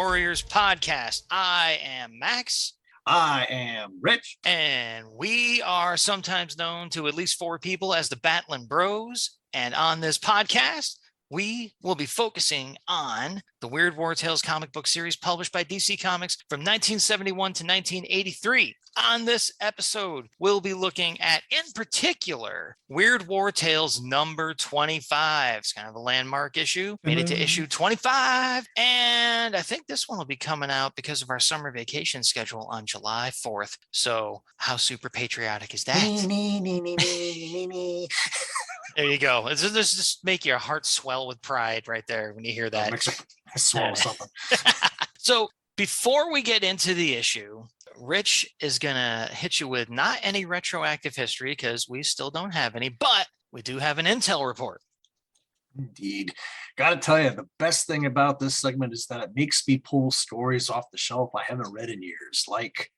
Warriors podcast. I am Max. I am Rich. And we are sometimes known to at least four people as the Battling Bros. And on this podcast, we will be focusing on the Weird War Tales comic book series published by DC Comics from 1971 to 1983. On this episode, we'll be looking at, in particular, Weird War Tales number 25. It's kind of a landmark issue. Made it to issue 25. And I think this one will be coming out because of our summer vacation schedule on July 4th. So how super patriotic is that? There you go. This just make your heart swell with pride right there when you hear that. I swallow something. So before we get into the issue, Rich is going to hit you with not any retroactive history because we still don't have any, but we do have an intel report. Indeed. Got to tell you, the best thing about this segment is that it makes me pull stories off the shelf I haven't read in years, like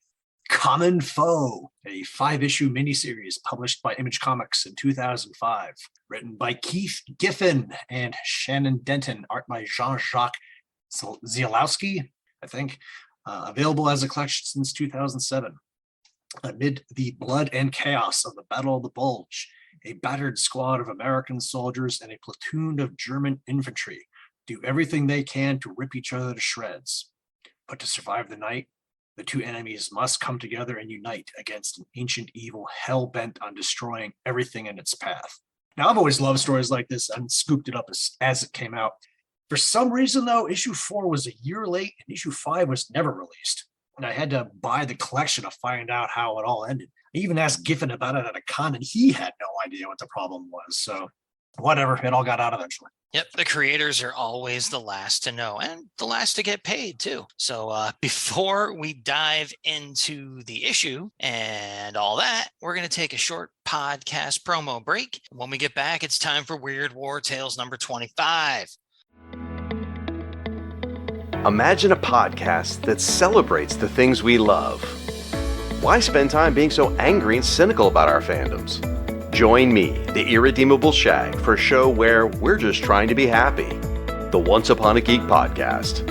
Common Foe, a 5-issue miniseries published by Image Comics in 2005, written by Keith Giffen and Shannon Denton, art by Jean-Jacques Zielowski, I think, available as a collection since 2007. Amid the blood and chaos of the Battle of the Bulge, a battered squad of American soldiers and a platoon of German infantry do everything they can to rip each other to shreds. But to survive the night, the two enemies must come together and unite against an ancient evil hell-bent on destroying everything in its path. Now, I've always loved stories like this and scooped it up as it came out. For some reason, though, issue 4 was a year late and issue 5 was never released. And I had to buy the collection to find out how it all ended. I even asked Giffen about it at a con, and he had no idea what the problem was. So whatever, it all got out eventually. Yep, the creators are always the last to know and the last to get paid too. So before we dive into the issue and all that, we're going to take a short podcast promo break. When we get back, it's time for Weird War Tales number 25. Imagine a podcast that celebrates the things we love. Why spend time being so angry and cynical about our fandoms? Join me, the Irredeemable Shag, for a show where we're just trying to be happy. The Once Upon a Geek podcast.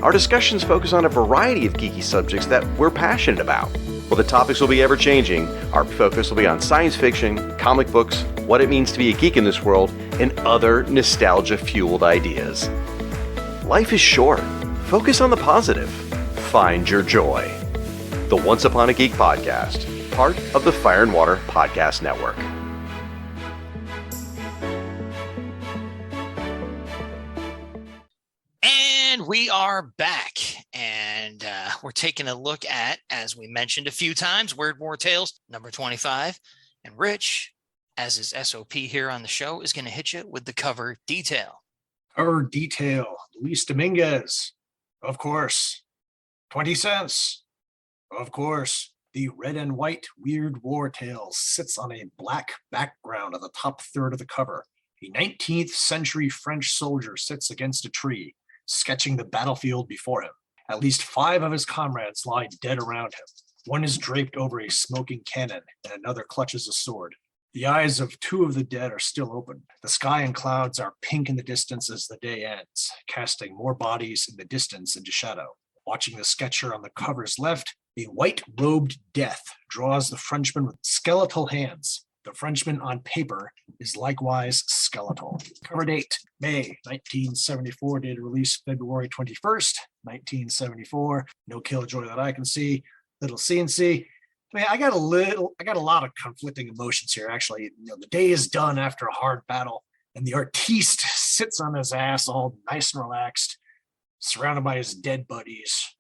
Our discussions focus on a variety of geeky subjects that we're passionate about. While the topics will be ever-changing, our focus will be on science fiction, comic books, what it means to be a geek in this world, and other nostalgia-fueled ideas. Life is short. Focus on the positive. Find your joy. The Once Upon a Geek podcast, part of the Fire and Water Podcast Network. And we are back, and we're taking a look at, as we mentioned a few times, Weird War Tales number 25. And Rich, as his SOP here on the show, is going to hit you with the cover detail. Cover detail, Luis Dominguez, of course. 20 cents, of course. The red and white Weird War Tales sits on a black background at the top third of the cover. A 19th century French soldier sits against a tree, sketching the battlefield before him. At least 5 of his comrades lie dead around him. One is draped over a smoking cannon, and another clutches a sword. The eyes of 2 of the dead are still open. The sky and clouds are pink in the distance as the day ends, casting more bodies in the distance into shadow. Watching the sketcher on the cover's left, a white-robed death draws the Frenchman with skeletal hands. The Frenchman on paper is likewise skeletal. Cover date, May 1974, date of release February 21st, 1974. No Killjoy that I can see. Little CNC. I mean, I got a lot of conflicting emotions here, actually. The day is done after a hard battle, and the artiste sits on his ass all nice and relaxed, surrounded by his dead buddies,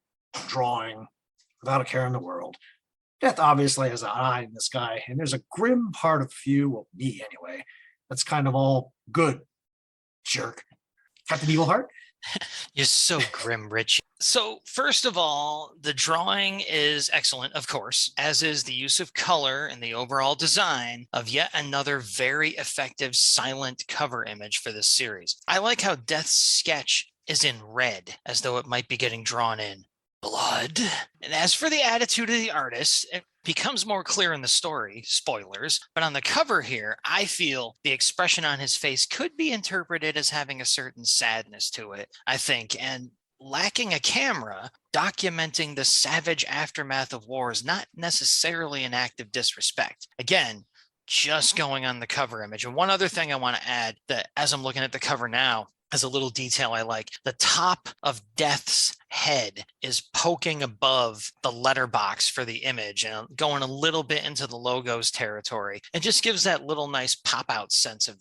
drawing without a care in the world. Death obviously has an eye in the sky, and there's a grim part of you, well, me anyway, that's kind of all good. Jerk. Got the evil heart? You're so grim, Rich. So first of all, the drawing is excellent, of course, as is the use of color and the overall design of yet another very effective silent cover image for this series. I like how Death's sketch is in red, as though it might be getting drawn in blood. And as for the attitude of the artist, it becomes more clear in the story, spoilers, but on the cover here, I feel the expression on his face could be interpreted as having a certain sadness to it, I think. And lacking a camera documenting the savage aftermath of war is not necessarily an act of disrespect. Again, just going on the cover image. And one other thing I want to add, that as I'm looking at the cover now, as a little detail I like, the top of Death's head is poking above the letterbox for the image and going a little bit into the logos territory. It just gives that little nice pop out sense of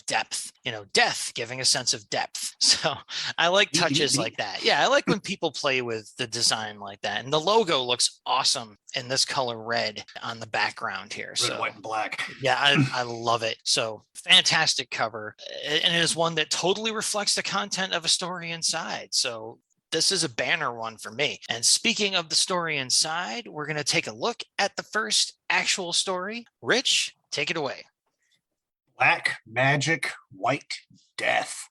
depth, Death giving a sense of depth. So I like touches like that. Yeah, I like when people play with the design like that. And the logo looks awesome in this color red on the background here. Red, white, and black. Yeah, I love it. So fantastic cover. And it is one that totally reflects the content of a story inside. So this is a banner one for me. And speaking of the story inside, we're going to take a look at the first actual story. Rich, take it away. Black Magic, White Death.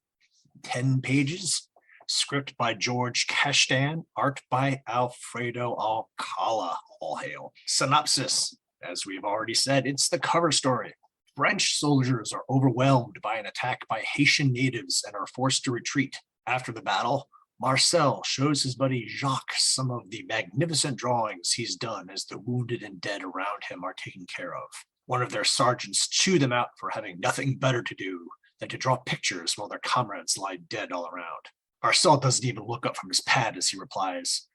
10 pages. Script by George Kashdan. Art by Alfredo Alcala. All hail. Synopsis. As we've already said, it's the cover story. French soldiers are overwhelmed by an attack by Haitian natives and are forced to retreat. After the battle, Marcel shows his buddy Jacques some of the magnificent drawings he's done as the wounded and dead around him are taken care of. One of their sergeants chew them out for having nothing better to do than to draw pictures while their comrades lie dead all around. Marcel doesn't even look up from his pad as he replies,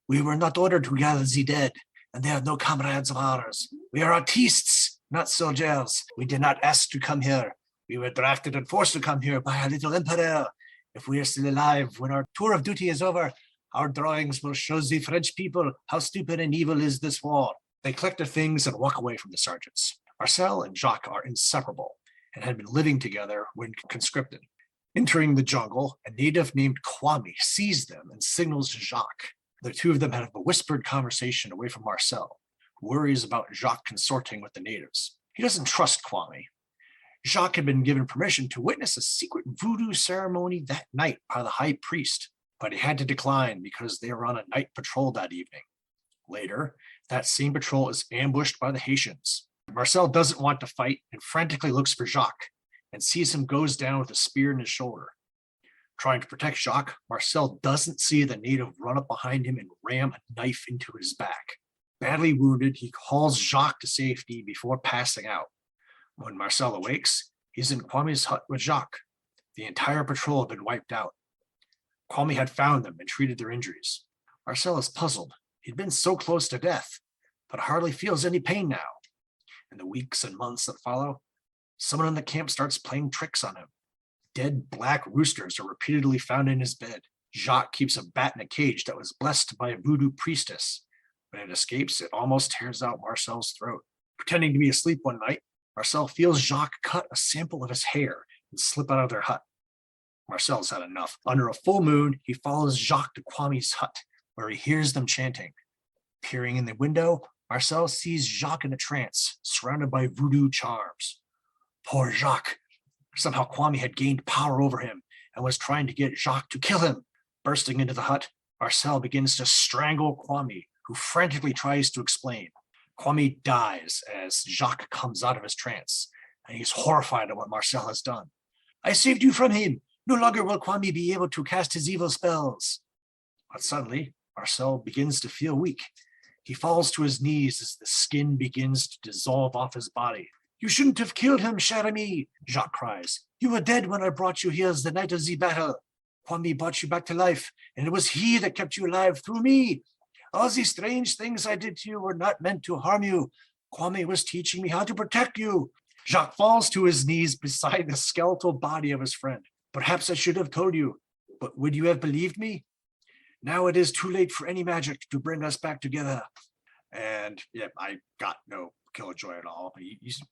"We were not ordered to gather the dead, and they are no comrades of ours. We are artistes, not soldiers. We did not ask to come here. We were drafted and forced to come here by our little emperor. If we are still alive when our tour of duty is over, our drawings will show the French people how stupid and evil is this war." They collect their things and walk away from the sergeants. Marcel and Jacques are inseparable and had been living together when conscripted. Entering the jungle, a native named Kwame sees them and signals to Jacques. The two of them have a whispered conversation away from Marcel, who worries about Jacques consorting with the natives. He doesn't trust Kwame. Jacques had been given permission to witness a secret voodoo ceremony that night by the high priest, but he had to decline because they were on a night patrol that evening. Later, that same patrol is ambushed by the Haitians. Marcel doesn't want to fight and frantically looks for Jacques and sees him goes down with a spear in his shoulder. Trying to protect Jacques, Marcel doesn't see the native run up behind him and ram a knife into his back. Badly wounded, he hauls Jacques to safety before passing out. When Marcel awakes, he's in Kwame's hut with Jacques. The entire patrol had been wiped out. Kwame had found them and treated their injuries. Marcel is puzzled. He'd been so close to death, but hardly feels any pain now. In the weeks and months that follow, someone in the camp starts playing tricks on him. Dead black roosters are repeatedly found in his bed. Jacques keeps a bat in a cage that was blessed by a voodoo priestess. When it escapes, it almost tears out Marcel's throat. Pretending to be asleep one night, Marcel feels Jacques cut a sample of his hair and slip out of their hut. Marcel's had enough. Under a full moon, he follows Jacques to Kwame's hut, where he hears them chanting. Peering in the window, Marcel sees Jacques in a trance, surrounded by voodoo charms. Poor Jacques. Somehow Kwame had gained power over him and was trying to get Jacques to kill him. Bursting into the hut, Marcel begins to strangle Kwame, who frantically tries to explain. Kwame dies as Jacques comes out of his trance, and he's horrified at what Marcel has done. "I saved you from him. No longer will Kwame be able to cast his evil spells." But suddenly, Marcel begins to feel weak. He falls to his knees as the skin begins to dissolve off his body. "You shouldn't have killed him, cher ami," Jacques cries. "You were dead when I brought you here the night of the battle. Kwame brought you back to life, and it was he that kept you alive through me. All these strange things I did to you were not meant to harm you. Kwame was teaching me how to protect you." Jacques falls to his knees beside the skeletal body of his friend. "Perhaps I should have told you, but would you have believed me? Now it is too late for any magic to bring us back together." And yeah, I got no killjoy at all.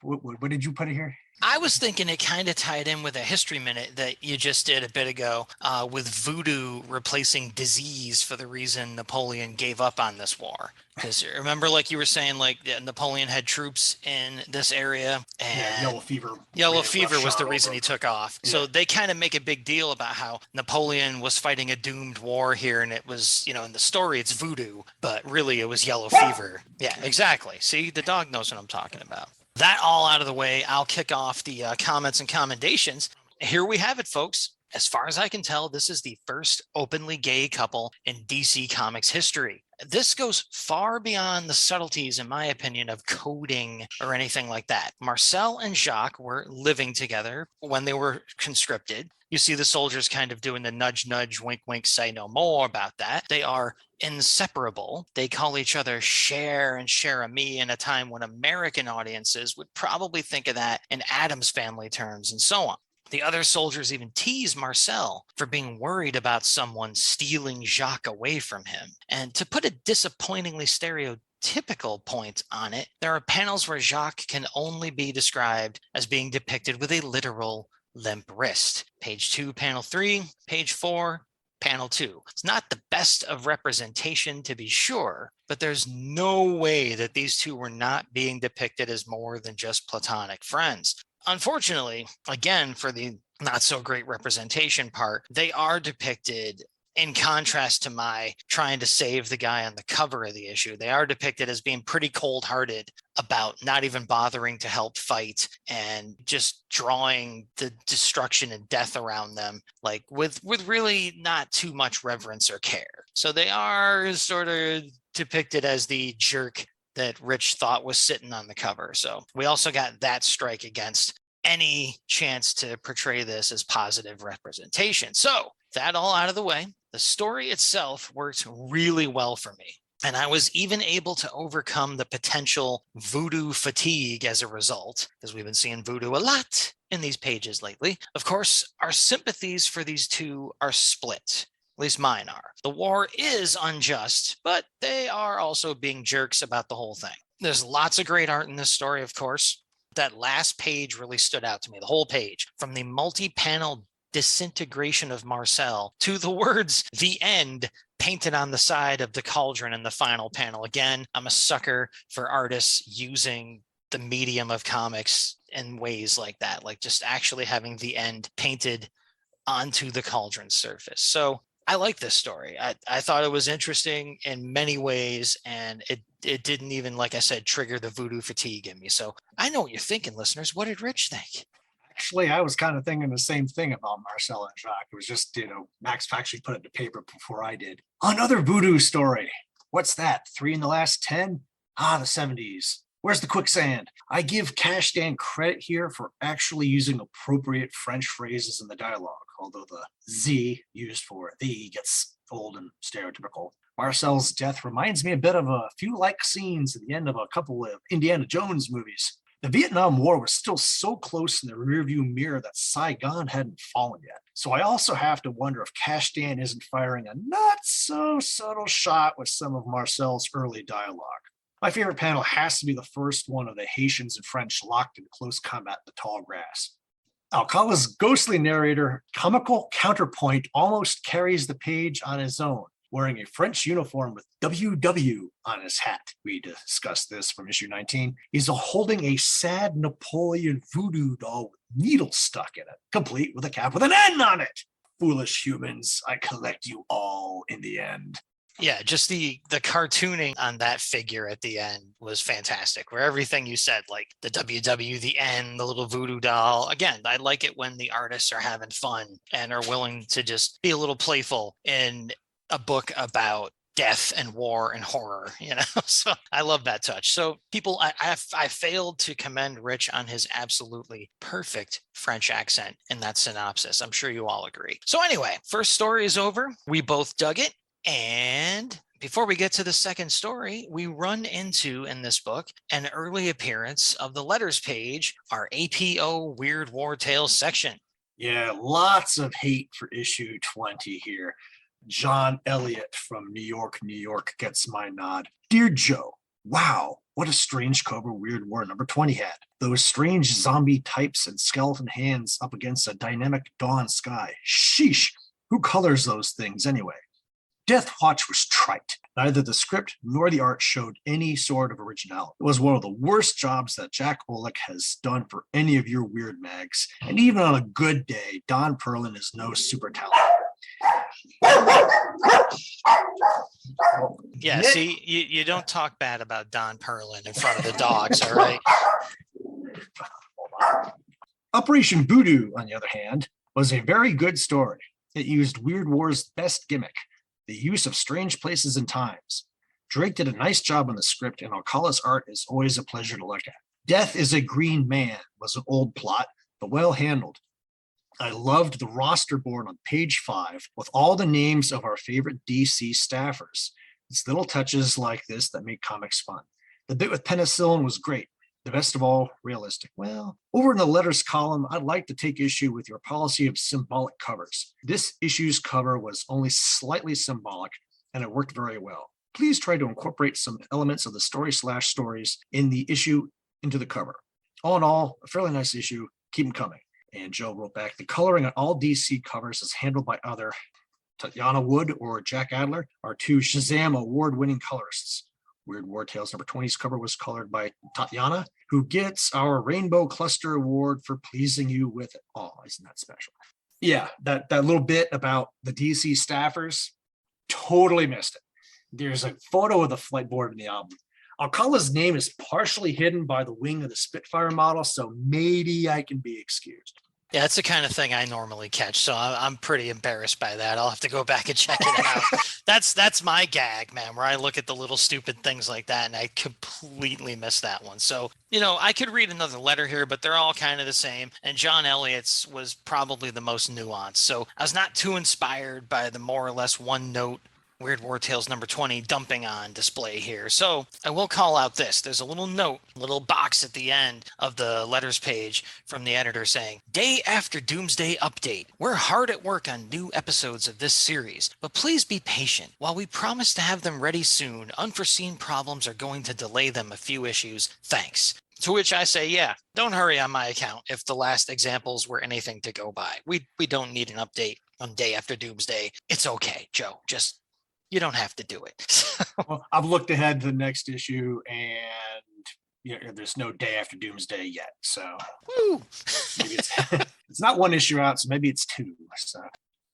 What did you put in here? I was thinking it kind of tied in with a history minute that you just did a bit ago, with voodoo replacing disease for the reason Napoleon gave up on this war. Because remember, like you were saying, like Napoleon had troops in this area, and yellow fever. Yellow fever was the reason over. he took off. Yeah. So they kind of make a big deal about how Napoleon was fighting a doomed war here, and it was, in the story it's voodoo, but really it was yellow fever. Yeah, exactly. See, the dog knows what I'm talking about. That all out of the way, I'll kick off the comments and commendations. Here we have it, folks. As far as I can tell, this is the first openly gay couple in DC Comics history. This goes far beyond the subtleties, in my opinion, of coding or anything like that. Marcel and Jacques were living together when they were conscripted. You see the soldiers kind of doing the nudge, nudge, wink, wink, say no more about that. They are inseparable. They call each other Cher and Cher-ami in a time when American audiences would probably think of that in Addams Family terms and so on. The other soldiers even tease Marcel for being worried about someone stealing Jacques away from him. And to put a disappointingly stereotypical point on it, there are panels where Jacques can only be described as being depicted with a literal limp wrist. Page 2, panel 3, page 4, panel 2. It's not the best of representation, to be sure, but there's no way that these two were not being depicted as more than just platonic friends. Unfortunately, again, for the not so great representation part, they are depicted, in contrast to my trying to save the guy on the cover of the issue, they are depicted as being pretty cold-hearted about not even bothering to help fight and just drawing the destruction and death around them, like with really not too much reverence or care. So they are sort of depicted as the jerk that Rich thought was sitting on the cover. So we also got that strike against any chance to portray this as positive representation. So that all out of the way, the story itself worked really well for me. And I was even able to overcome the potential Voodoo fatigue as a result, because we've been seeing Voodoo a lot in these pages lately. Of course, our sympathies for these two are split. At least mine are. The war is unjust, but they are also being jerks about the whole thing. There's lots of great art in this story, of course. That last page really stood out to me, the whole page, from the multi-panel disintegration of Marcel to the words "the end" painted on the side of the cauldron in the final panel. Again, I'm a sucker for artists using the medium of comics in ways like that, like just actually having the end painted onto the cauldron surface. So I like this story. I thought it was interesting in many ways, and it didn't even, like I said, trigger the Voodoo fatigue in me. So I know what you're thinking, listeners. What did Rich think? Actually, I was kind of thinking the same thing about Marcel and Jacques. It was just, Max actually put it to paper before I did. Another Voodoo story. What's that? 3 in the last 10? The 70s. Where's the quicksand? I give Cash Dan credit here for actually using appropriate French phrases in the dialogue, although the Z used for the gets old and stereotypical. Marcel's death reminds me a bit of a few like scenes at the end of a couple of Indiana Jones movies. The Vietnam War was still so close in the rearview mirror that Saigon hadn't fallen yet. So I also have to wonder if Cash Dan isn't firing a not so subtle shot with some of Marcel's early dialogue. My favorite panel has to be the first one of the Haitians and French locked in close combat in the tall grass. Alcala's ghostly narrator, comical counterpoint, almost carries the page on his own, wearing a French uniform with WW on his hat. We discussed this from issue 19. He's holding a sad Napoleon voodoo doll with needles stuck in it, complete with a cap with an N on it. Foolish humans, I collect you all in the end. Yeah, just the cartooning on that figure at the end was fantastic, where everything you said, like the WW, the N, the little voodoo doll. Again, I like it when the artists are having fun and are willing to just be a little playful in a book about death and war and horror, so I love that touch. So people, I failed to commend Rich on his absolutely perfect French accent in that synopsis. I'm sure you all agree. So anyway, first story is over. We both dug it. And before we get to the second story, we run into, in this book, an early appearance of the letters page, our APO Weird War Tales section. Yeah, lots of hate for issue 20 here. John Elliott from New York, New York gets my nod. Dear Joe, wow, what a strange cover Weird War number 20 had. Those strange zombie types and skeleton hands up against a dynamic dawn sky. Sheesh, who colors those things anyway? Death Watch was trite. Neither the script nor the art showed any sort of originality. It was one of the worst jobs that Jack Olick has done for any of your weird mags. And even on a good day, Don Perlin is no super talent. Yeah, see, you don't talk bad about Don Perlin in front of the dogs, all right? Operation Voodoo, on the other hand, was a very good story. It used Weird War's best gimmick, the use of strange places and times. Drake did a nice job on the script, and Alcala's art is always a pleasure to look at. Death is a Green Man was an old plot, but well handled. I loved the roster board on page 5 with all the names of our favorite DC staffers. It's little touches like this that make comics fun. The bit with penicillin was great. The best of all, realistic. Well, over in the letters column, I'd like to take issue with your policy of symbolic covers. This issue's cover was only slightly symbolic, and it worked very well. Please try to incorporate some elements of the stories in the issue into the cover. All in all, a fairly nice issue. Keep them coming. And Joe wrote back, the coloring on all DC covers is handled by either Tatiana Wood or Jack Adler, our 2 Shazam award-winning colorists. Weird War Tales number 20's cover was colored by Tatiana, who gets our Rainbow Cluster Award for pleasing you with it. Oh, isn't that special? Yeah, that little bit about the DC staffers, totally missed it. There's a photo of the flight board in the album. Alcala's name is partially hidden by the wing of the Spitfire model, so maybe I can be excused. Yeah, it's the kind of thing I normally catch, so I'm pretty embarrassed by that. I'll have to go back and check it out. That's my gag, man, where I look at the little stupid things like that, and I completely miss that one. So, I could read another letter here, but they're all kind of the same, and John Elliott's was probably the most nuanced. So I was not too inspired by the more or less one-note Weird War Tales number 20 dumping on display here. So I will call out this. There's a little note, little box at the end of the letters page from the editor saying, Day after Doomsday update. We're hard at work on new episodes of this series, but please be patient. While we promise to have them ready soon, unforeseen problems are going to delay them a few issues. Thanks. To which I say, yeah, don't hurry on my account if the last examples were anything to go by. We don't need an update on Day after Doomsday. It's okay, Joe. Just you don't have to do it. Well, I've looked ahead to the next issue, and there's no Day after Doomsday yet. So Woo. Maybe it's not one issue out, so maybe it's 2. So.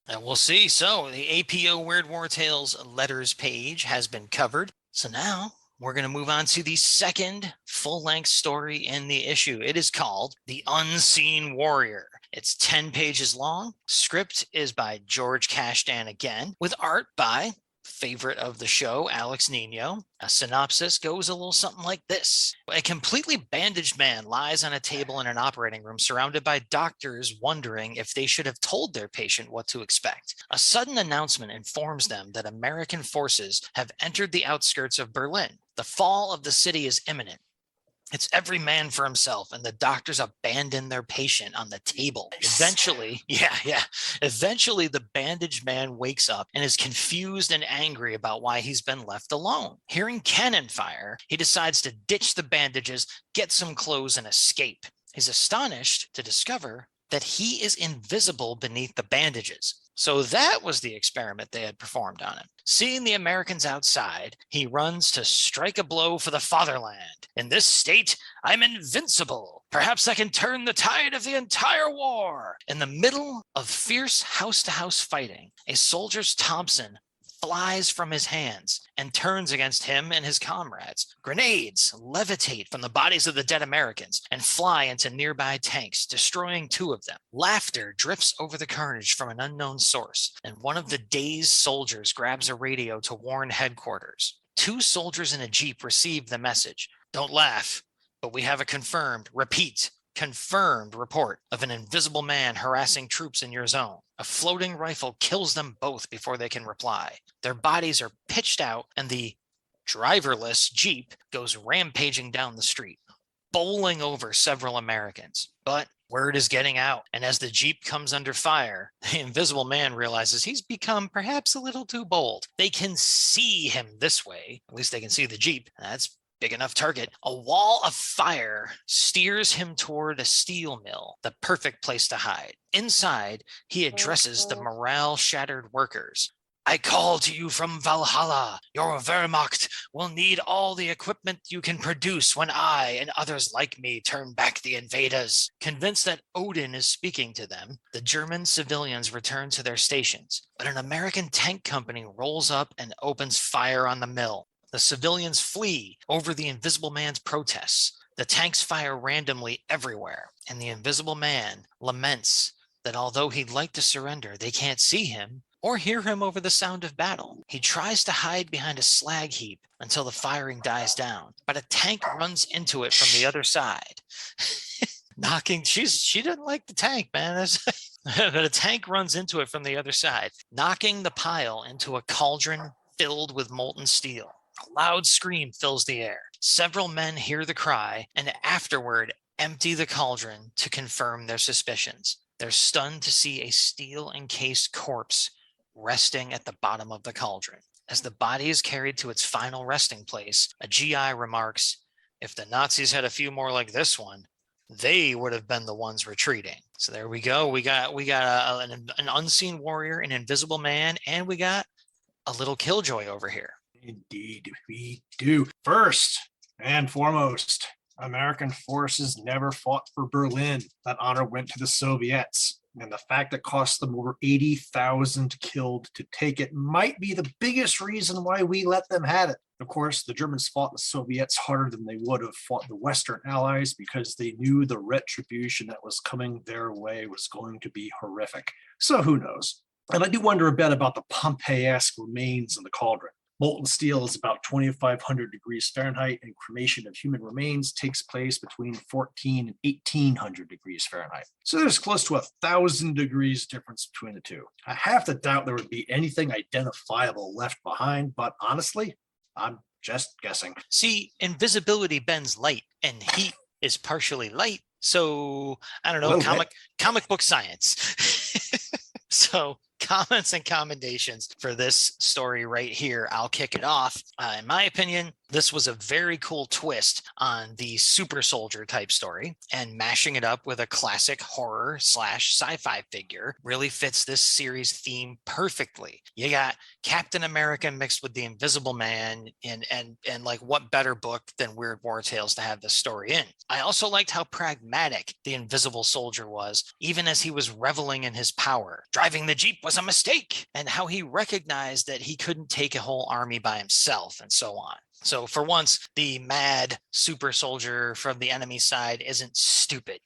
And we'll see. So the APO Weird War Tales letters page has been covered. So now we're going to move on to the second full-length story in the issue. It is called The Unseen Warrior. It's 10 pages long. Script is by George Kashdan again, with art by favorite of the show, Alex Nino. A synopsis goes a little something like this. A completely bandaged man lies on a table in an operating room surrounded by doctors wondering if they should have told their patient what to expect. A sudden announcement informs them that American forces have entered the outskirts of Berlin. The fall of the city is imminent. It's every man for himself, and the doctors abandon their patient on the table. Eventually, the bandaged man wakes up and is confused and angry about why he's been left alone. Hearing cannon fire, he decides to ditch the bandages, get some clothes, and escape. He's astonished to discover that he is invisible beneath the bandages. So that was the experiment they had performed on him. Seeing the Americans outside, he runs to strike a blow for the fatherland. In this state, I'm invincible. Perhaps I can turn the tide of the entire war. In the middle of fierce house-to-house fighting, a soldier's Thompson flies from his hands and turns against him and his comrades. Grenades levitate from the bodies of the dead Americans and fly into nearby tanks, destroying 2 of them. Laughter drifts over the carnage from an unknown source, and one of the dazed soldiers grabs a radio to warn headquarters. 2 soldiers in a jeep receive the message. Don't laugh, but we have a confirmed report of an invisible man harassing troops in your zone. A floating rifle kills them both before they can reply. Their bodies are pitched out, and the driverless Jeep goes rampaging down the street, bowling over several Americans. But word is getting out, and as the Jeep comes under fire, the invisible man realizes he's become perhaps a little too bold. They can see him this way. At least they can see the Jeep. That's big enough target. A wall of fire steers him toward a steel mill, the perfect place to hide. Inside, he addresses the morale-shattered workers. I call to you from Valhalla. Your Wehrmacht will need all the equipment you can produce when I and others like me turn back the invaders. Convinced that Odin is speaking to them, the German civilians return to their stations, but an American tank company rolls up and opens fire on the mill. The civilians flee over the invisible man's protests. The tanks fire randomly everywhere, and the invisible man laments that although he'd like to surrender, they can't see him or hear him over the sound of battle. He tries to hide behind a slag heap until the firing dies down, but a tank runs into it from the other side. She didn't like the tank, man. But a tank runs into it from the other side, knocking the pile into a cauldron filled with molten steel. A loud scream fills the air. Several men hear the cry and afterward empty the cauldron to confirm their suspicions. They're stunned to see a steel-encased corpse resting at the bottom of the cauldron. As the body is carried to its final resting place, a GI remarks, "If the Nazis had a few more like this one, they would have been the ones retreating." So there we go. We got an unseen warrior, an invisible man, and we got a little killjoy over here. Indeed, we do. First and foremost, American forces never fought for Berlin. That honor went to the Soviets. And the fact that cost them over 80,000 killed to take it might be the biggest reason why we let them have it. Of course, the Germans fought the Soviets harder than they would have fought the Western Allies because they knew the retribution that was coming their way was going to be horrific. So who knows? And I do wonder a bit about the Pompeii-esque remains in the cauldron. Molten steel is about 2,500 degrees Fahrenheit, and cremation of human remains takes place between 14 and 1,800 degrees Fahrenheit. So there's close to 1,000 degrees difference between the two. I have to doubt there would be anything identifiable left behind, but honestly, I'm just guessing. See, invisibility bends light, and heat is partially light. So I don't know, comic book science. So comments and commendations for this story right here. I'll kick it off. In my opinion, this was a very cool twist on the super soldier type story, and mashing it up with a classic horror / sci-fi figure really fits this series theme perfectly. You got Captain America mixed with the Invisible Man, and like, what better book than Weird War Tales to have this story in? I also liked how pragmatic the Invisible Soldier was, even as he was reveling in his power. Driving the Jeep was a mistake, and how he recognized that he couldn't take a whole army by himself, and so on. So for once, the mad super soldier from the enemy side isn't stupid.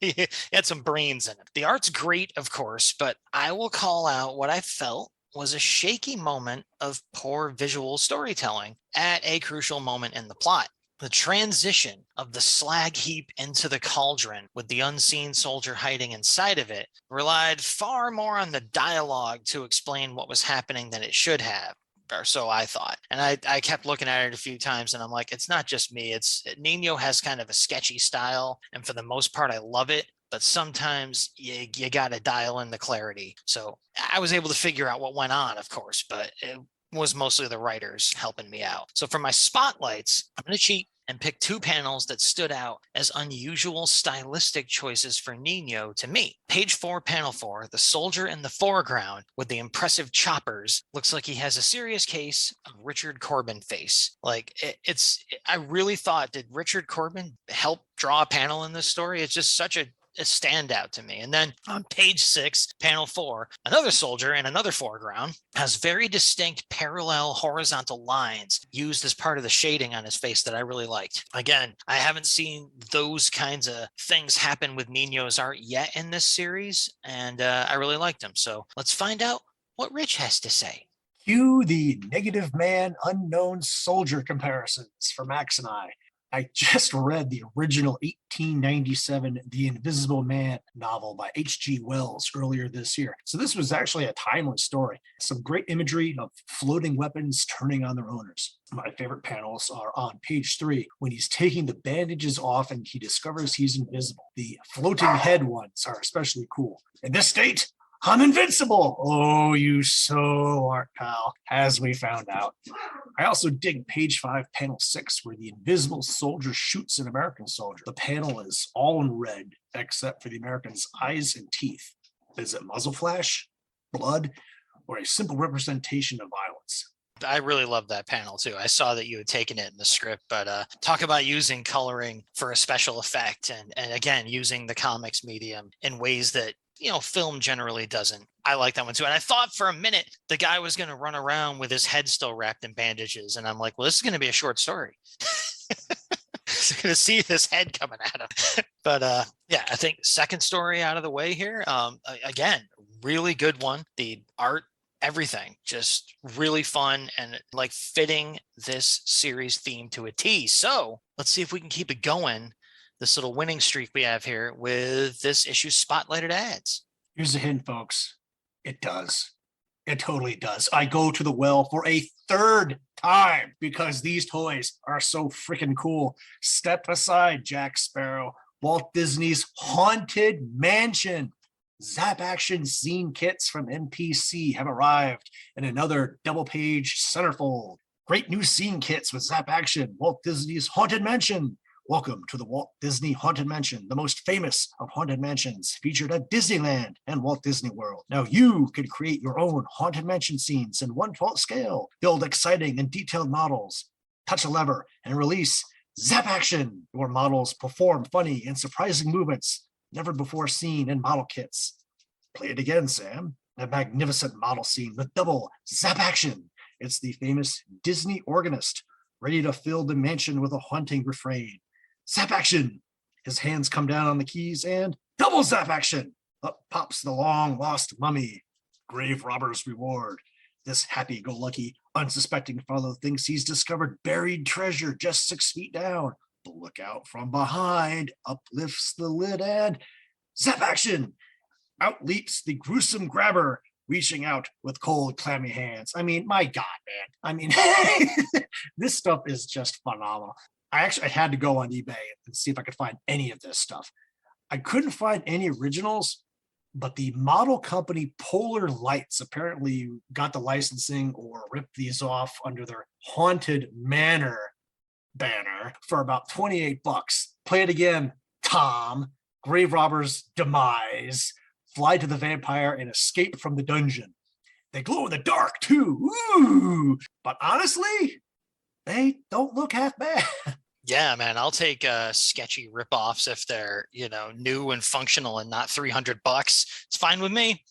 He had some brains in him. The art's great, of course, but I will call out what I felt was a shaky moment of poor visual storytelling at a crucial moment in the plot. The transition of the slag heap into the cauldron with the unseen soldier hiding inside of it relied far more on the dialogue to explain what was happening than it should have. Or so I thought. And I kept looking at it a few times, and I'm like, it's not just me. Nino has kind of a sketchy style, and for the most part, I love it. But sometimes you got to dial in the clarity. So I was able to figure out what went on, of course, but it was mostly the writers helping me out. So for my spotlights, I'm going to cheat and pick two panels that stood out as unusual stylistic choices for Nino to me. Page 4, panel 4, the soldier in the foreground with the impressive choppers looks like he has a serious case of Richard Corbin face. Like, I really thought, did Richard Corbin help draw a panel in this story? It's just such a standout to me. And then on page 6, panel 4, another soldier in another foreground has very distinct parallel horizontal lines used as part of the shading on his face that I really liked. Again, I haven't seen those kinds of things happen with Nino's art yet in this series, and I really liked him. So let's find out what Rich has to say. Cue the negative man, unknown soldier comparisons for Max and I just read the original 1897 The Invisible Man novel by H.G. Wells earlier this year. So this was actually a timely story. Some great imagery of floating weapons turning on their owners. My favorite panels are on page 3, when he's taking the bandages off and he discovers he's invisible. The floating head ones are especially cool. In this state, I'm invincible. Oh, you so aren't, pal, as we found out. I also dig page 5, panel 6, where the invisible soldier shoots an American soldier. The panel is all in red, except for the American's eyes and teeth. Is it muzzle flash, blood, or a simple representation of violence? I really love that panel too. I saw that you had taken it in the script, but talk about using coloring for a special effect, and again, using the comics medium in ways that, you know, film generally doesn't. I like that one too. And I thought for a minute the guy was going to run around with his head still wrapped in bandages, and I'm like, well, this is going to be a short story. He's going to see this head coming at him. But yeah, I think second story out of the way here. Again, really good one. The art, everything, just really fun and like fitting this series theme to a T. So let's see if we can keep it going, this little winning streak we have here with this issue's spotlighted ads. Here's a hint, folks. It does. It totally does. I go to the well for a third time because these toys are so freaking cool. Step aside, Jack Sparrow. Walt Disney's Haunted Mansion. Zap Action scene kits from MPC have arrived in another double-page centerfold. Great new scene kits with Zap Action, Walt Disney's Haunted Mansion. Welcome to the Walt Disney Haunted Mansion, the most famous of haunted mansions, featured at Disneyland and Walt Disney World. Now you can create your own haunted mansion scenes in 1/12 scale, build exciting and detailed models, touch a lever and release Zap Action. Your models perform funny and surprising movements never before seen in model kits. Play it again, Sam. A magnificent model scene with double Zap Action. It's the famous Disney organist, ready to fill the mansion with a haunting refrain. Zap Action! His hands come down on the keys and double Zap Action! Up pops the long-lost mummy. Grave robber's reward. This happy-go-lucky, unsuspecting fellow thinks he's discovered buried treasure just 6 feet down. But look out from behind, uplifts the lid and Zap Action! Out leaps the gruesome grabber, reaching out with cold, clammy hands. I mean, my God, man. I mean, this stuff is just phenomenal. I had to go on eBay and see if I could find any of this stuff. I couldn't find any originals, but the model company Polar Lights apparently got the licensing or ripped these off under their Haunted Manor banner for about 28 bucks. Play it again, Tom. Grave robber's demise. Fly to the vampire and escape from the dungeon. They glow in the dark too. Ooh! But honestly, they don't look half bad. Yeah, man, I'll take sketchy ripoffs if they're, new and functional and not $300. It's fine with me.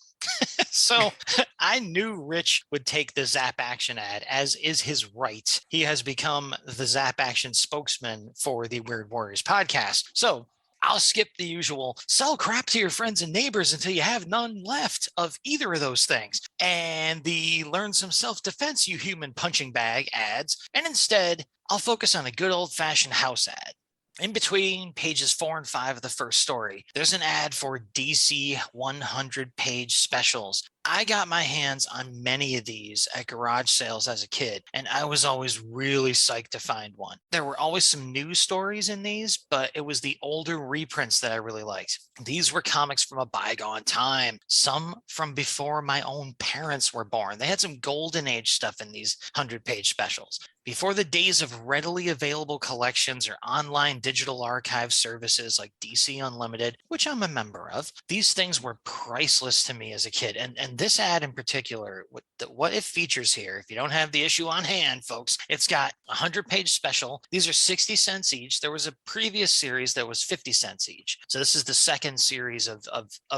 So I knew Rich would take the Zap Action ad, as is his right. He has become the Zap Action spokesman for the Weird Warriors podcast. So I'll skip the usual sell crap to your friends and neighbors until you have none left of either of those things, and the learn some self-defense, you human punching bag ads, and instead I'll focus on a good old-fashioned house ad. In between pages 4 and 5 of the first story, there's an ad for DC 100-page specials. I got my hands on many of these at garage sales as a kid, and I was always really psyched to find one. There were always some news stories in these, but it was the older reprints that I really liked. These were comics from a bygone time, some from before my own parents were born. They had some golden age stuff in these 100-page specials. Before the days of readily available collections or online digital archive services like DC Unlimited, which I'm a member of, these things were priceless to me as a kid. And this ad in particular, what it features here, if you don't have the issue on hand, folks, it's got a 100-page special. These are 60 cents each. There was a previous series that was 50 cents each. So this is the second series of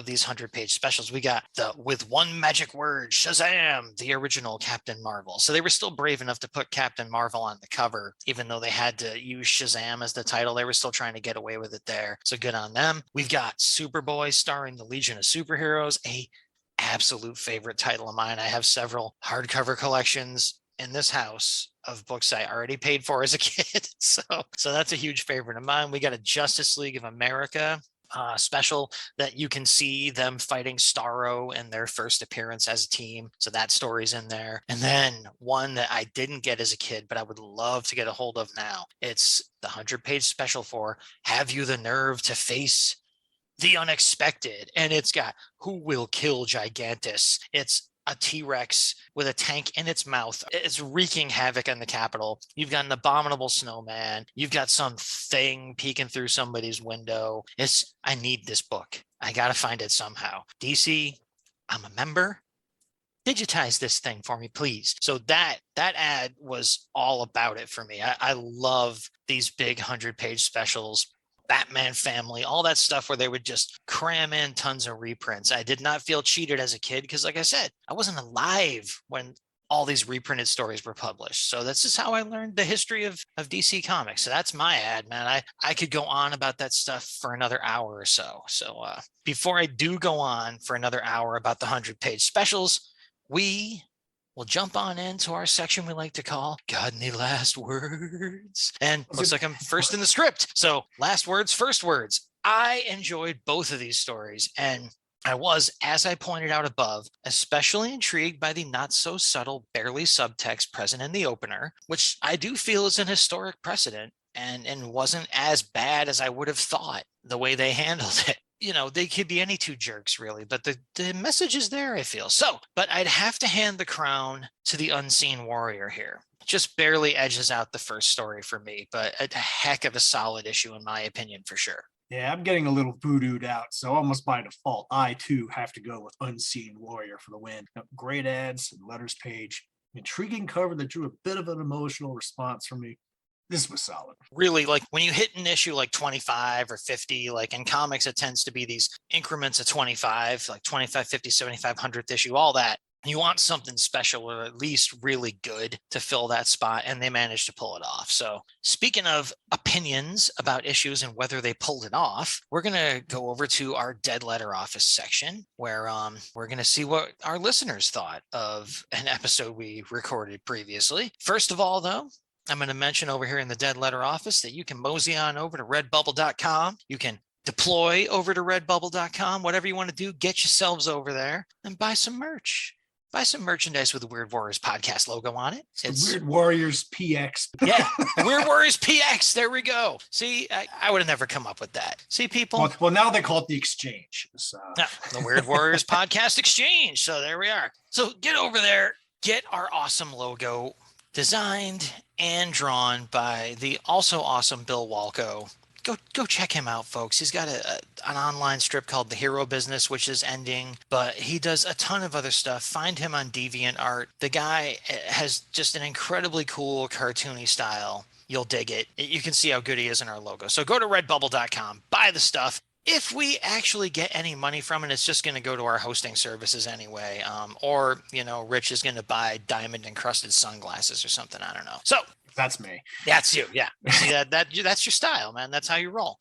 these 100-page specials. We got the With One Magic Word, Shazam, the original Captain Marvel. So they were still brave enough to put Captain Marvel on the cover, even though they had to use Shazam as the title. They were still trying to get away with it there. So good on them. We've got Superboy starring the Legion of Superheroes, a absolute favorite title of mine. I have several hardcover collections in this house of books I already paid for as a kid. So that's a huge favorite of mine. We got a Justice League of America special that you can see them fighting Starro in their first appearance as a team. So that story's in there. And then one that I didn't get as a kid, but I would love to get a hold of now. It's the 100-page special for Have You the Nerve to Face the Unexpected? And it's got Who Will Kill Gigantus? It's a T-Rex with a tank in its mouth. It's wreaking havoc on the Capitol. You've got an abominable snowman. You've got some thing peeking through somebody's window. I need this book. I got to find it somehow. DC, I'm a member. Digitize this thing for me, please. So that ad was all about it for me. I love these big 100-page specials. Batman Family, all that stuff where they would just cram in tons of reprints. I did not feel cheated as a kid because, like I said, I wasn't alive when all these reprinted stories were published. So this is how I learned the history of DC Comics. So that's my ad, man. I could go on about that stuff for another hour or so. So before I do go on for another hour about the 100-page specials, we will jump on into our section we like to call "Got Any Last Words?" And looks like I'm first in the script. So last words, first words. I enjoyed both of these stories, and I was, as I pointed out above, especially intrigued by the not so subtle, barely subtext present in the opener, which I do feel is an historic precedent and wasn't as bad as I would have thought the way they handled it. You know, they could be any two jerks, really, but the message is there, I feel. So, but I'd have to hand the crown to the Unseen Warrior here. Just barely edges out the first story for me, but a heck of a solid issue, in my opinion, for sure. Yeah, I'm getting a little voodooed out, so almost by default, I too have to go with Unseen Warrior for the win. Great ads and letters page, intriguing cover that drew a bit of an emotional response from me. This was solid. Really, like when you hit an issue like 25 or 50, like in comics, it tends to be these increments of 25, like 25, 50, 75, 100th issue, all that. You want something special or at least really good to fill that spot, and they managed to pull it off. So speaking of opinions about issues and whether they pulled it off, we're going to go over to our Dead Letter Office section where we're going to see what our listeners thought of an episode we recorded previously. First of all, though, I'm going to mention over here in the Dead Letter Office that you can mosey on over to redbubble.com. You can deploy over to redbubble.com, whatever you want to do, get yourselves over there and buy some merch. Buy some merchandise with the Weird Warriors podcast logo on it. It's Weird Warriors PX. Yeah, Weird Warriors PX. There we go. See, I would have never come up with that. See, people? Well, now they call it the Exchange. The Weird Warriors podcast exchange. So there we are. So get over there. Get our awesome logo designed and drawn by the also awesome Bill Walco. Go check him out, folks. He's got an online strip called The Hero Business, which is ending, but he does a ton of other stuff. Find him on DeviantArt. The guy has just an incredibly cool cartoony style. You'll dig it. You can see how good he is in our logo. So go to redbubble.com, buy the stuff. If we actually get any money from it, it's just going to go to our hosting services anyway. Or, Rich is going to buy diamond encrusted sunglasses or something. I don't know. So that's me. That's you. Yeah. See, that's your style, man. That's how you roll.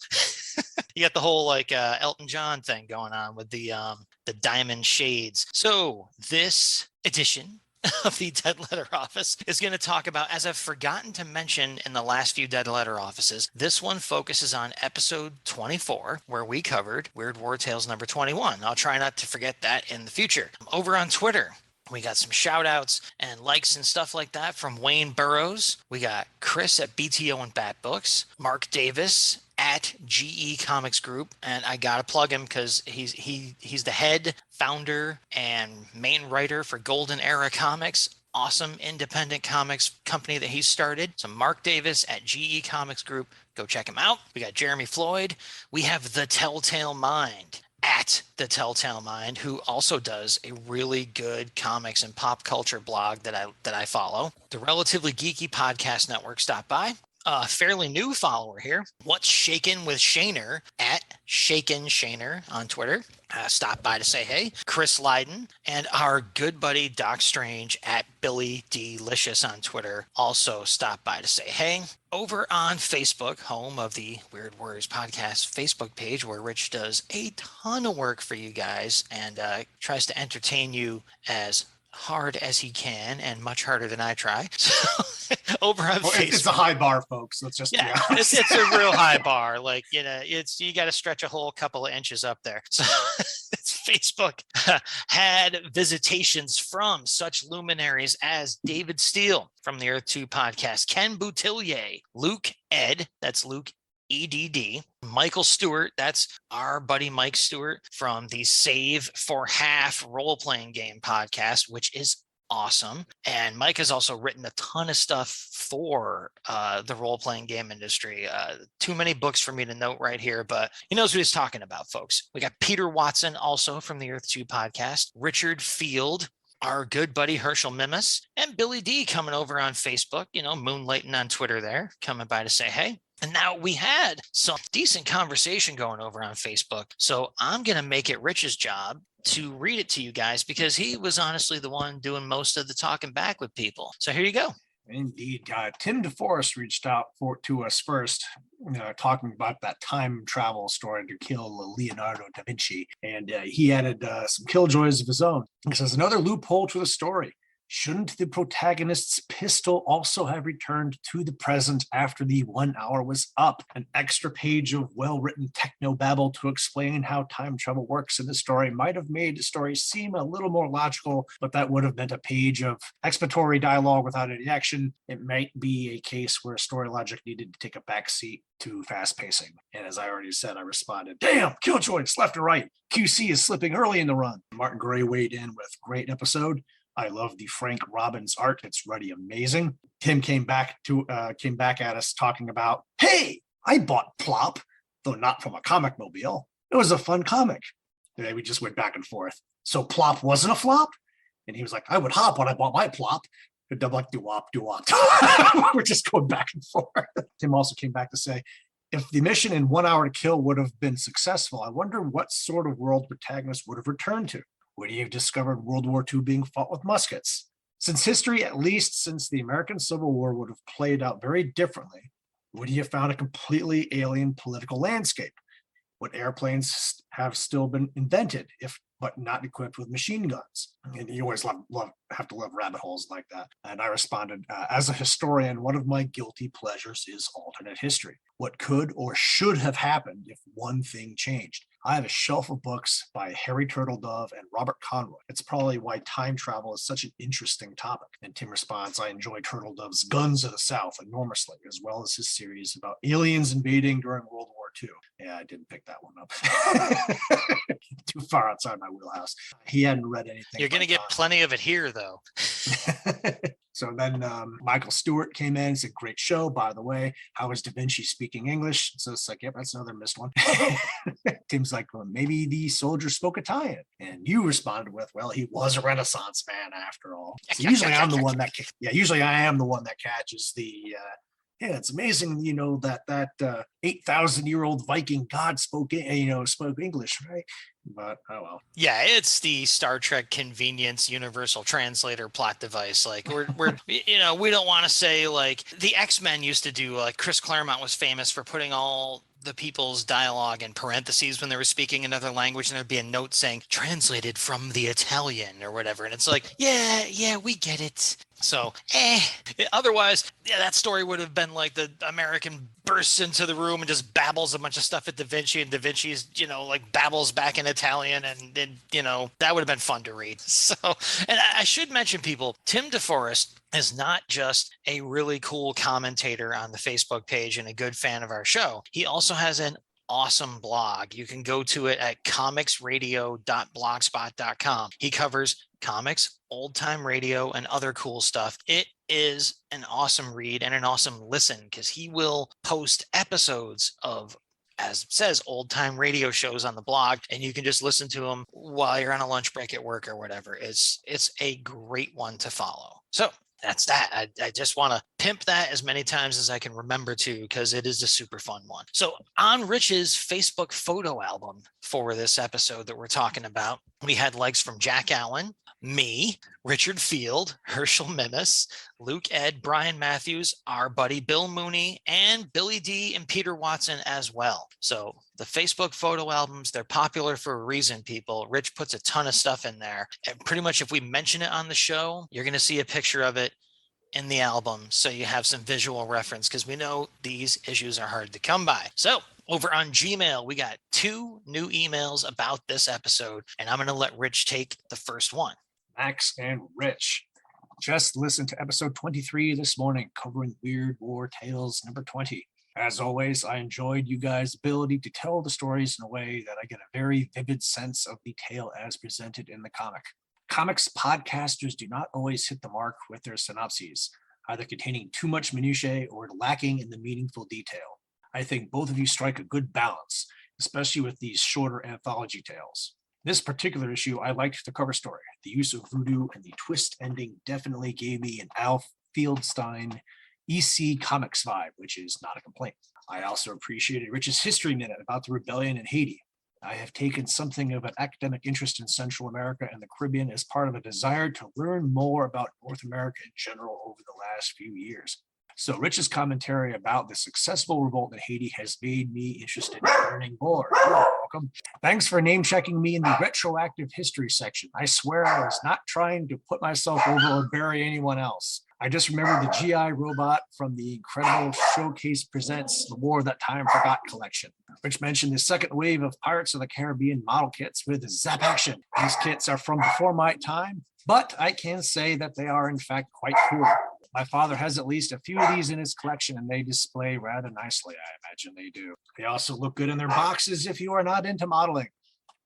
You got the whole like Elton John thing going on with the diamond shades. So this edition of the Dead Letter Office is going to talk about, as I've forgotten to mention in the last few Dead Letter Offices, this one focuses on episode 24, where we covered Weird War Tales number 21. I'll try not to forget that in the future. Over on Twitter, we got some shout outs and likes and stuff like that from Wayne Burrows. We got Chris at BTO and Bat Books, Mark Davis at GE Comics Group, and I gotta plug him because he's the head founder and main writer for Golden Era Comics. Awesome independent comics company that he started. So Mark Davis at GE Comics Group, go check him out. We got Jeremy Floyd. We have The Telltale Mind at The Telltale Mind, who also does a really good comics and pop culture blog that I follow. The Relatively Geeky Podcast Network stopped by. A fairly new follower here. What's Shakin' with Shaner at Shakin' Shaner on Twitter. Stop by to say hey. Chris Lydon and our good buddy Doc Strange at Billy D. Licious on Twitter also stop by to say hey. Over on Facebook, home of the Weird Warriors podcast Facebook page, where Rich does a ton of work for you guys and tries to entertain you as hard as he can, and much harder than I try. So over on Facebook, it's a high bar, folks. Let's just be honest. It's a real high bar. Like, you got to stretch a whole couple of inches up there. So Facebook had visitations from such luminaries as David Steele from the Earth 2 podcast, Ken Boutillier, Luke Ed, that's Luke EDD, Michael Stewart, that's our buddy Mike Stewart from the Save for Half role-playing game podcast, which is awesome. And Mike has also written a ton of stuff for the role-playing game industry. Too many books for me to note right here, but he knows what he's talking about, folks. We got Peter Watson also from the Earth 2 podcast, Richard Field, our good buddy Herschel Mimus, and Billy D coming over on Facebook, moonlighting on Twitter there, coming by to say hey. And now we had some decent conversation going over on Facebook. So I'm going to make it Rich's job to read it to you guys because he was honestly the one doing most of the talking back with people. So here you go. Indeed. Tim DeForest reached out to us first, talking about that time travel story to kill Leonardo da Vinci. And he added some killjoys of his own. He says, another loophole to the story. Shouldn't the protagonist's pistol also have returned to the present after the 1 hour was up? An extra page of well-written technobabble to explain how time travel works in the story might have made the story seem a little more logical, but that would have meant a page of exploratory dialogue without any action. It might be a case where story logic needed to take a backseat to fast pacing. And as I already said, I responded, damn, killjoys left or right. QC is slipping early in the run. Martin Gray weighed in with great episode. I love the Frank Robbins art. It's really amazing. Tim came back at us talking about, hey, I bought Plop, though not from a comic mobile. It was a fun comic. And we just went back and forth. So Plop wasn't a flop? And he was like, I would hop when I bought my Plop. And I'm like, doo-wop. We're just going back and forth. Tim also came back to say, if the mission in 1 hour to kill would have been successful, I wonder what sort of world protagonist would have returned to. Would he have discovered World War II being fought with muskets? Since history, at least since the American Civil War, would have played out very differently, would he have found a completely alien political landscape? Would airplanes have still been invented, but not equipped with machine guns? And you always have to love rabbit holes like that. And I responded, as a historian, one of my guilty pleasures is alternate history. What could or should have happened if one thing changed? I have a shelf of books by Harry Turtledove and Robert Conroy. It's probably why time travel is such an interesting topic. And Tim responds, I enjoy Turtledove's Guns of the South enormously, as well as his series about aliens invading during World War II. Yeah, I didn't pick that one up. Too far outside my wheelhouse. He hadn't read anything. You're going to get plenty of it here, though. So then Michael Stewart came in and said, great show, by the way. How is Da Vinci speaking English? So it's like, yep, that's another missed one. Tim's like, well, maybe the soldier spoke Italian. And you responded with, well, he was a Renaissance man after all. So usually I am the one that catches the, yeah, it's amazing, that 8,000-year-old Viking god spoke English, right? But oh well. Yeah, it's the Star Trek convenience universal translator plot device. Like we're we don't want to say like the X-Men used to do. Like Chris Claremont was famous for putting all the people's dialogue in parentheses when they were speaking another language, and there'd be a note saying translated from the Italian or whatever. And it's like, yeah, we get it. So, otherwise, yeah, that story would have been like the American bursts into the room and just babbles a bunch of stuff at Da Vinci, and Da Vinci's, like babbles back in Italian, and that would have been fun to read. So, and I should mention, people, Tim DeForest is not just a really cool commentator on the Facebook page and a good fan of our show. He also has an awesome blog. You can go to it at comicsradio.blogspot.com. He covers comics, old time radio, and other cool stuff. It is an awesome read and an awesome listen because he will post episodes of, as it says, old time radio shows on the blog, and you can just listen to them while you're on a lunch break at work or whatever. It's a great one to follow. So that's that. I just want to pimp that as many times as I can remember to, because it is a super fun one. So on Rich's Facebook photo album for this episode that we're talking about, we had likes from Jack Allen, me, Richard Field, Herschel Mimis, Luke Ed, Brian Matthews, our buddy Bill Mooney, and Billy D and Peter Watson as well. So the Facebook photo albums, they're popular for a reason, people. Rich puts a ton of stuff in there. And pretty much if we mention it on the show, you're going to see a picture of it in the album, so you have some visual reference, because we know these issues are hard to come by. So over on Gmail, we got 2 new emails about this episode, and I'm going to let Rich take the first one. Max and Rich just listened to episode 23 this morning, covering Weird War Tales number 20. As always, I enjoyed you guys' ability to tell the stories in a way that I get a very vivid sense of the tale as presented in the comic. Comics podcasters do not always hit the mark with their synopses, either containing too much minutiae or lacking in the meaningful detail. I think both of you strike a good balance, especially with these shorter anthology tales. This particular issue, I liked the cover story. The use of voodoo and the twist ending definitely gave me an Al Fieldstein EC Comics vibe, which is not a complaint. I also appreciated Rich's history minute about the rebellion in Haiti. I have taken something of an academic interest in Central America and the Caribbean as part of a desire to learn more about North America in general over the last few years. So Rich's commentary about the successful revolt in Haiti has made me interested in learning more. You're welcome. Thanks for name checking me in the retroactive history section. I swear I was not trying to put myself over or bury anyone else. I just remember the GI robot from the incredible Showcase Presents The War That Time Forgot collection. Rich mentioned the second wave of Pirates of the Caribbean model kits with Zap Action. These kits are from before my time, but I can say that they are in fact quite cool. My father has at least a few of these in his collection, and they display rather nicely. I imagine they do. They also look good in their boxes if you are not into modeling.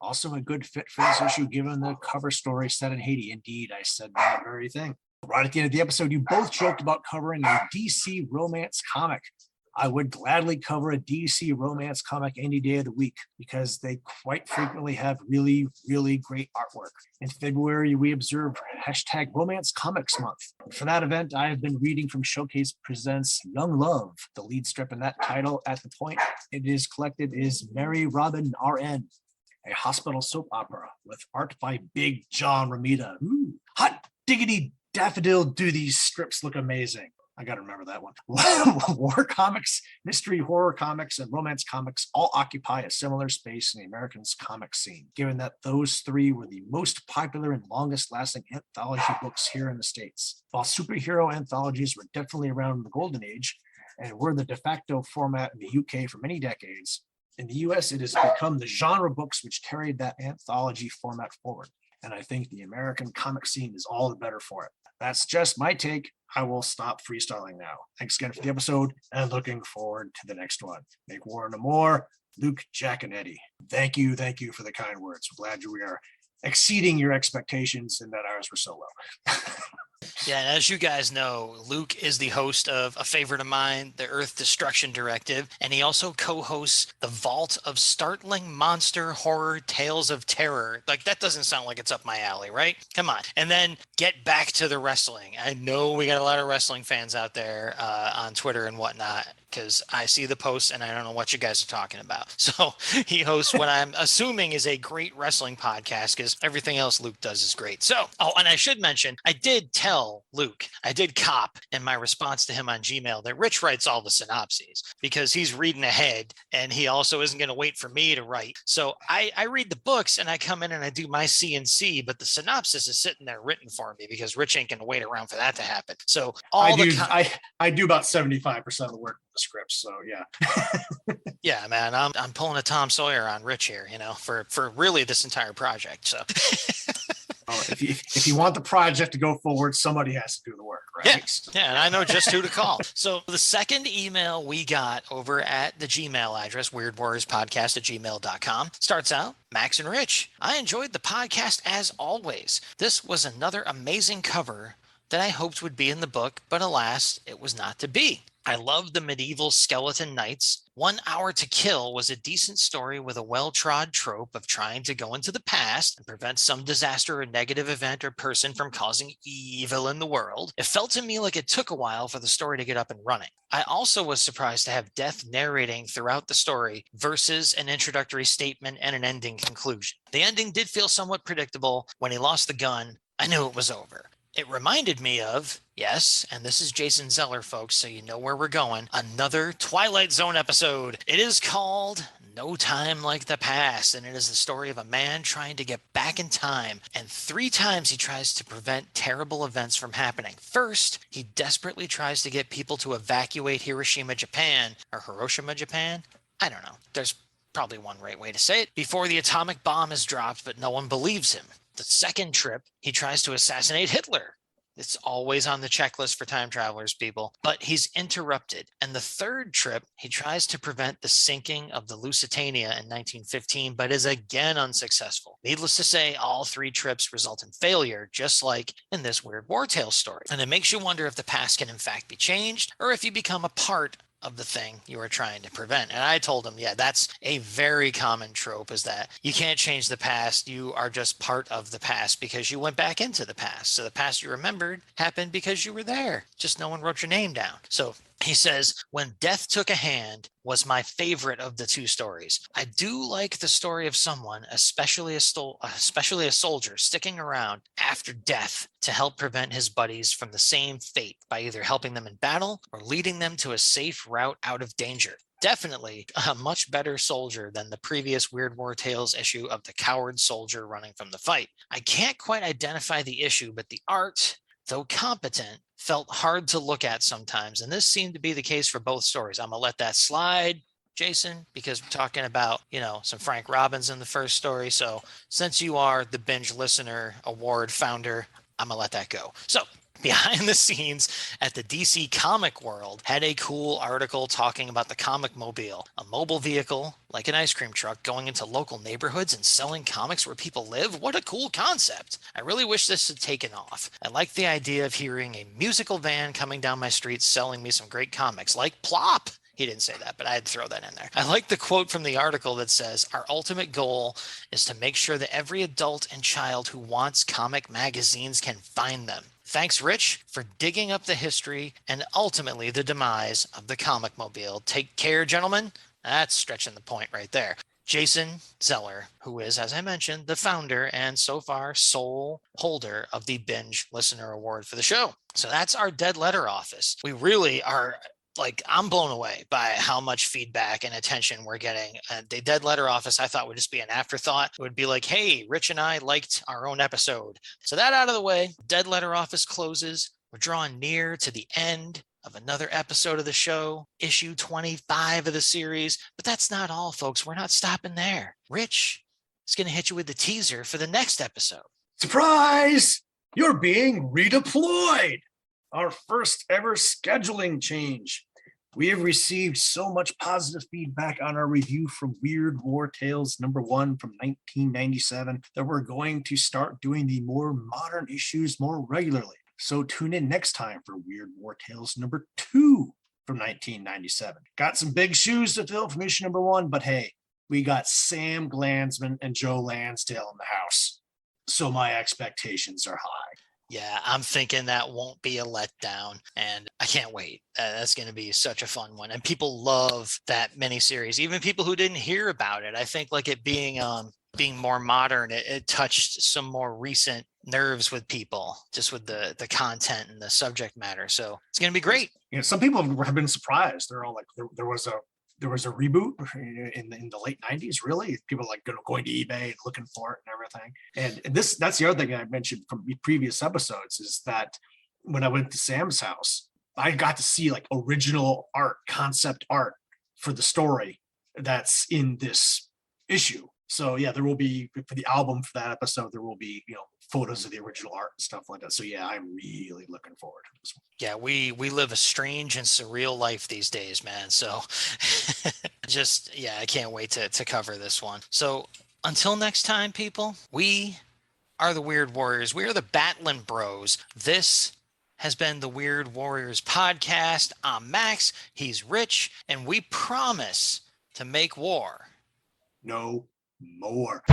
Also a good fit for this issue, given the cover story set in Haiti. Indeed, I said that very thing. Right at the end of the episode, you both joked about covering a DC romance comic. I would gladly cover a DC romance comic any day of the week because they quite frequently have really, really great artwork. In February, we observed #Romance Comics Month. For that event, I have been reading from Showcase Presents Young Love. The lead strip in that title at the point it is collected is Mary Robin RN, a hospital soap opera with art by Big John Romita. Ooh, hot diggity daffodil, do these strips look amazing. I got to remember that one. War comics, mystery horror comics, and romance comics all occupy a similar space in the American comic scene, given that those three were the most popular and longest lasting anthology books here in the States. While superhero anthologies were definitely around in the golden age and were the de facto format in the UK for many decades, in the US it has become the genre books which carried that anthology format forward. And I think the American comic scene is all the better for it. That's just my take. I will stop freestyling now. Thanks again for the episode and looking forward to the next one. Make war no more. Luke, Jack, and Eddie. Thank you for the kind words. I'm glad we are exceeding your expectations and that ours were so low. Yeah, and as you guys know, Luke is the host of a favorite of mine, the Earth Destruction Directive, and he also co-hosts the Vault of Startling Monster Horror Tales of Terror. Like, that doesn't sound like it's up my alley, right? Come on. And then Get Back to the Wrestling. I know we got a lot of wrestling fans out there on Twitter and whatnot, because I see the posts and I don't know what you guys are talking about. So he hosts what I'm assuming is a great wrestling podcast, because everything else Luke does is great. So, and I should mention, I did tell Luke, I did cop in my response to him on Gmail that Rich writes all the synopses because he's reading ahead and he also isn't going to wait for me to write. So I read the books and I come in and I do my C&C, but the synopsis is sitting there written for me because Rich ain't going to wait around for that to happen. So I do about 75% of the work with the scripts. So yeah. Yeah, man, I'm pulling a Tom Sawyer on Rich here, for really this entire project. So if you want the project to go forward, somebody has to do the work, right? Yeah, and I know just who to call. So the second email we got over at the Gmail address, weirdwarriorspodcast@gmail.com, starts out, Max and Rich, I enjoyed the podcast as always. This was another amazing cover that I hoped would be in the book, but alas, it was not to be. I love the medieval skeleton knights. 1 Hour to Kill was a decent story with a well-trod trope of trying to go into the past and prevent some disaster or negative event or person from causing evil in the world. It felt to me like it took a while for the story to get up and running. I also was surprised to have Death narrating throughout the story versus an introductory statement and an ending conclusion. The ending did feel somewhat predictable. When he lost the gun, I knew it was over. It reminded me of, yes, and this is Jason Zeller, folks, so you know where we're going, another Twilight Zone episode. It is called No Time Like the Past, and it is the story of a man trying to get back in time, and 3 times he tries to prevent terrible events from happening. First, he desperately tries to get people to evacuate Hiroshima, Japan, or Hiroshima, Japan? I don't know. There's probably one right way to say it. Before the atomic bomb is dropped, but no one believes him. The second trip, he tries to assassinate Hitler. It's always on the checklist for time travelers, people, but he's interrupted. And the third trip, he tries to prevent the sinking of the Lusitania in 1915, but is again unsuccessful. Needless to say, all 3 trips result in failure, just like in this Weird War Tale story. And it makes you wonder if the past can in fact be changed, or if you become a part of the thing you are trying to prevent. And I told him, yeah, that's a very common trope, is that you can't change the past. You are just part of the past because you went back into the past. So the past you remembered happened because you were there. Just no one wrote your name down. So He says, when Death Took a Hand was my favorite of the two stories. I do like the story of someone, especially a soldier, sticking around after death to help prevent his buddies from the same fate by either helping them in battle or leading them to a safe route out of danger. Definitely a much better soldier than the previous Weird War Tales issue of the coward soldier running from the fight. I can't quite identify the issue, but the art, though competent, felt hard to look at sometimes. And this seemed to be the case for both stories. I'm going to let that slide, Jason, because we're talking about, some Frank Robbins in the first story. So since you are the Binge Listener Award founder, I'm going to let that go. So behind the scenes at the DC Comic World had a cool article talking about the Comic Mobile, a mobile vehicle like an ice cream truck going into local neighborhoods and selling comics where people live. What a cool concept. I really wish this had taken off. I like the idea of hearing a musical van coming down my street selling me some great comics like Plop. He didn't say that, but I had to throw that in there. I like the quote from the article that says, our ultimate goal is to make sure that every adult and child who wants comic magazines can find them. Thanks, Rich, for digging up the history and ultimately the demise of the Comic Mobile. Take care, gentlemen. That's stretching the point right there. Jason Zeller, who is, as I mentioned, the founder and so far sole holder of the Binge Listener Award for the show. So that's our Dead Letter office. We really are... I'm blown away by how much feedback and attention we're getting. The Dead Letter office, I thought would just be an afterthought. It would be like, hey, Rich and I liked our own episode. So that out of the way, Dead Letter office closes. We're drawing near to the end of another episode of the show, issue 25 of the series. But that's not all, folks. We're not stopping there. Rich is going to hit you with the teaser for the next episode. Surprise! You're being redeployed. Our first ever scheduling change. We have received so much positive feedback on our review from Weird War Tales #1 from 1997 that we're going to start doing the more modern issues more regularly. So tune in next time for Weird War Tales #2 from 1997. Got some big shoes to fill from issue #1, but hey, we got Sam Glanzman and Joe Lansdale in the house. So my expectations are high. Yeah, I'm thinking that won't be a letdown, and I can't wait. That's going to be such a fun one, and people love that miniseries. Even people who didn't hear about it, I think it being more modern, it touched some more recent nerves with people, just with the content and the subject matter. So it's going to be great. Some people have been surprised. They're all like, there was a reboot in the late 90s. Really, people going to eBay and looking for it and everything. And that's the other thing I mentioned from previous episodes is that when I went to Sam's house, I got to see original art, concept art for the story that's in this issue. So yeah, there will be, for the album for that episode, there will be photos of the original art and stuff like that. So yeah, I'm really looking forward to this one. Yeah, we live a strange and surreal life these days, man. So I can't wait to cover this one. So until next time, people, we are the Weird Warriors. We are the Battling Bros. This has been the Weird Warriors podcast. I'm Max, he's Rich, and we promise to make war no more.